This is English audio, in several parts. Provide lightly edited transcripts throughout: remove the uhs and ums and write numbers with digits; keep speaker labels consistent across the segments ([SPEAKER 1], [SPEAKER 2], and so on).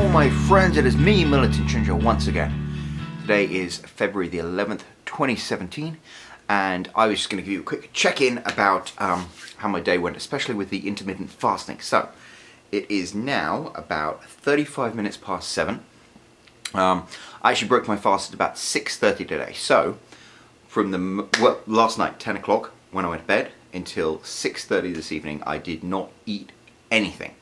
[SPEAKER 1] all my friends, it is me, Militant Ginger, once again. Today is February the 11th, 2017, and I was just going to give you a quick check-in about how my day went, especially with the intermittent fasting. So, it is now about 35 minutes past 7. I actually broke my fast at about 6:30 today, so from last night, 10 o'clock, when I went to bed, until 6:30 this evening, I did not eat anything.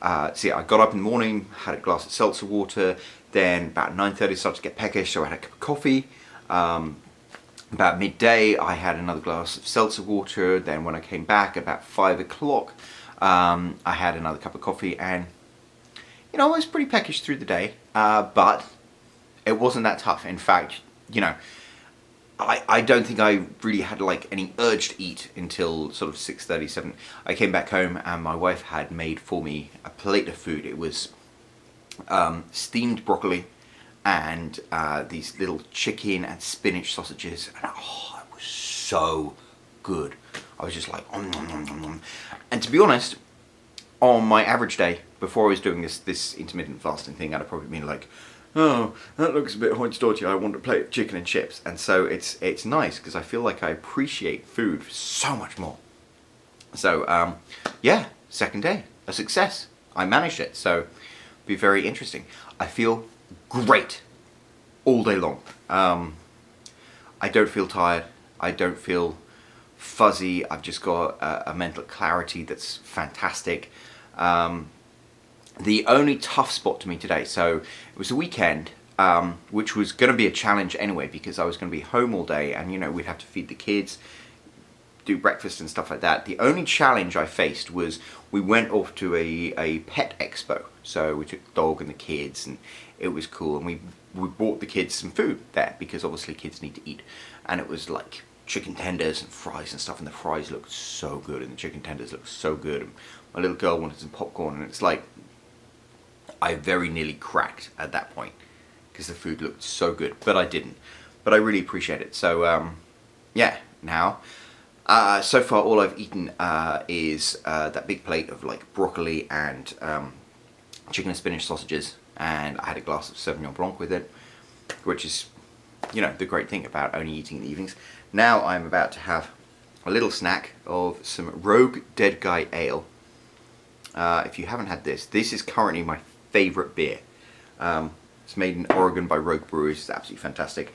[SPEAKER 1] I got up in the morning, had a glass of seltzer water, then about 9:30 started to get peckish, so I had a cup of coffee. About midday I had another glass of seltzer water, then when I came back about 5 o'clock I had another cup of coffee, and I was pretty peckish through the day, but it wasn't that tough. In fact, I don't think I really had any urge to eat until sort of 6:30, 7. I came back home and my wife had made for me a plate of food. It was steamed broccoli and these little chicken and spinach sausages, and it was so good. I was just like, om, nom, nom, nom, nom. And to be honest, on my average day, before I was doing this intermittent fasting thing, I'd have probably been like, oh, that looks a bit hoity-toity, I want a plate of chicken and chips. And so it's nice, because I feel like I appreciate food so much more. So, yeah, second day, a success. I managed it, so it'll be very interesting. I feel great all day long. I don't feel tired, I don't feel fuzzy, I've just got a mental clarity that's fantastic. The only tough spot to me today, so it was a weekend, which was going to be a challenge anyway, because I was going to be home all day, and we'd have to feed the kids, do breakfast and stuff like that. The only challenge I faced was we went off to a pet expo. So we took the dog and the kids, and it was cool, and we bought the kids some food there, because obviously kids need to eat. And it was like chicken tenders and fries and stuff, and the fries looked so good and the chicken tenders looked so good, and my little girl wanted some popcorn, and it's like I very nearly cracked at that point because the food looked so good, but I didn't. But I really appreciate it. So yeah, now so far all I've eaten is that big plate of broccoli and chicken and spinach sausages, and I had a glass of Sauvignon Blanc with it, which is the great thing about only eating in the evenings. Now I'm about to have a little snack of some Rogue Dead Guy Ale. If you haven't had this is currently my favourite beer. It's made in Oregon by Rogue Brewers. It's absolutely fantastic.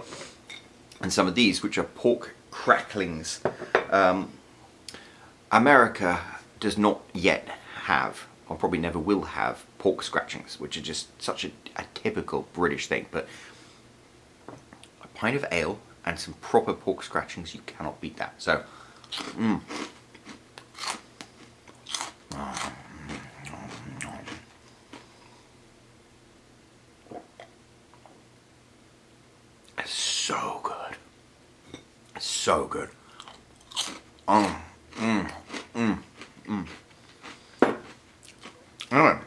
[SPEAKER 1] And some of these, which are pork cracklings. America does not yet have, or probably never will have, pork scratchings, which are just such a typical British thing. But a pint of ale and some proper pork scratchings, you cannot beat that. So, it's so good. It's so good. Anyway,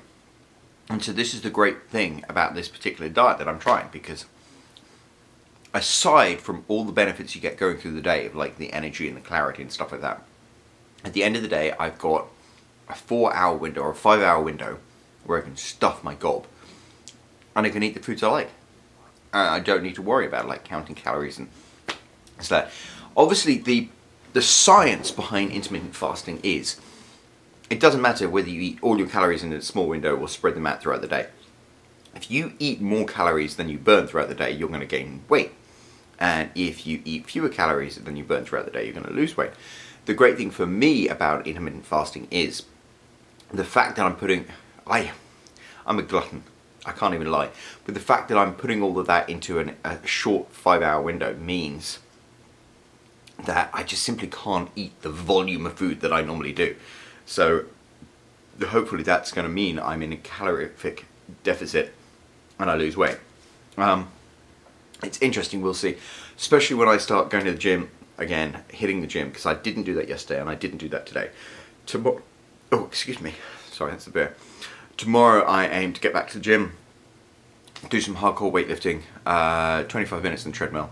[SPEAKER 1] and so this is the great thing about this particular diet that I'm trying, because aside from all the benefits you get going through the day, of the energy and the clarity and stuff like that, at the end of the day I've got a 4-hour window or a 5-hour window where I can stuff my gob and I can eat the foods I like. I don't need to worry about counting calories and that. Obviously the science behind intermittent fasting is, it doesn't matter whether you eat all your calories in a small window or spread them out throughout the day. If you eat more calories than you burn throughout the day, you're going to gain weight. And if you eat fewer calories than you burn throughout the day, you're going to lose weight. The great thing for me about intermittent fasting is the fact that I'm a glutton. I can't even lie. But the fact that I'm putting all of that into a short 5-hour window means that I just simply can't eat the volume of food that I normally do. So hopefully that's going to mean I'm in a calorific deficit and I lose weight. It's interesting, we'll see. Especially when I start going to the gym again, hitting the gym, because I didn't do that yesterday and I didn't do that today. Oh, excuse me. Sorry, that's the beer. Tomorrow I aim to get back to the gym, do some hardcore weightlifting, 25 minutes on the treadmill.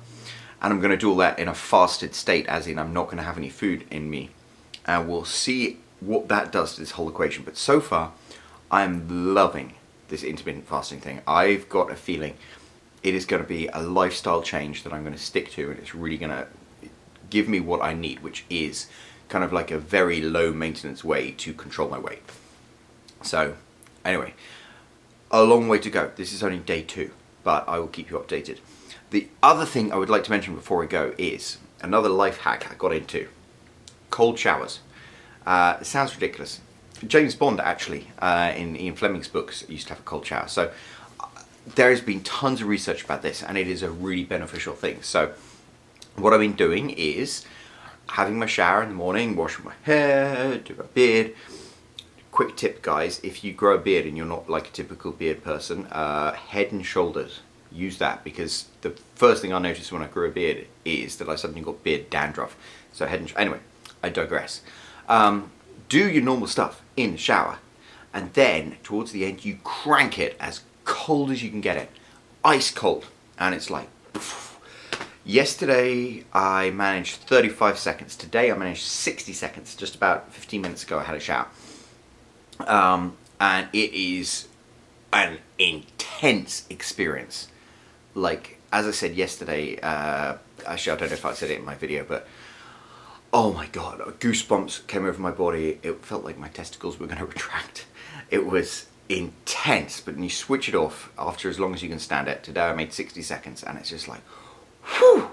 [SPEAKER 1] And I'm going to do all that in a fasted state, as in I'm not going to have any food in me. And we'll see what that does to this whole equation. But so far, I'm loving this intermittent fasting thing. I've got a feeling it is going to be a lifestyle change that I'm going to stick to, and it's really going to give me what I need, which is kind of like a very low maintenance way to control my weight. So anyway, a long way to go. This is only day 2, but I will keep you updated. The other thing I would like to mention before I go is another life hack I got into: cold showers. It sounds ridiculous. James Bond actually, in Ian Fleming's books, used to have a cold shower. So there has been tons of research about this, and it is a really beneficial thing. So what I've been doing is having my shower in the morning, washing my hair, do my beard. Quick tip, guys, if you grow a beard and you're not like a typical beard person, Head and Shoulders, use that, because the first thing I noticed when I grew a beard is that I suddenly got beard dandruff. So anyway, I digress. Do your normal stuff in the shower, and then towards the end you crank it as cold as you can get it, ice cold, and it's like poof. Yesterday I managed 35 seconds. Today I managed 60 seconds. Just about 15 minutes ago I had a shower. And it is an intense experience. Like, as I said yesterday, actually I don't know if I said it in my video, but oh my god, goosebumps came over my body. It felt like my testicles were going to retract. It was intense, but when you switch it off after as long as you can stand it. Today I made 60 seconds, and it's just like, whew,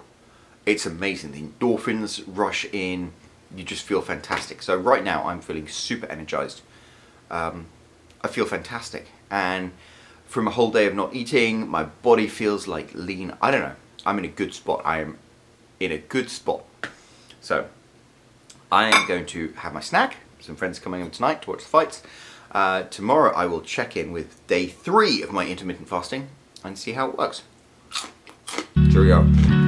[SPEAKER 1] it's amazing. The endorphins rush in, you just feel fantastic. So right now I'm feeling super energized. I feel fantastic, and from a whole day of not eating, my body feels like lean. I don't know, I'm in a good spot. I am in a good spot. So I am going to have my snack. Some friends coming over tonight to watch the fights. Tomorrow I will check in with day 3 of my intermittent fasting and see how it works. Here we go.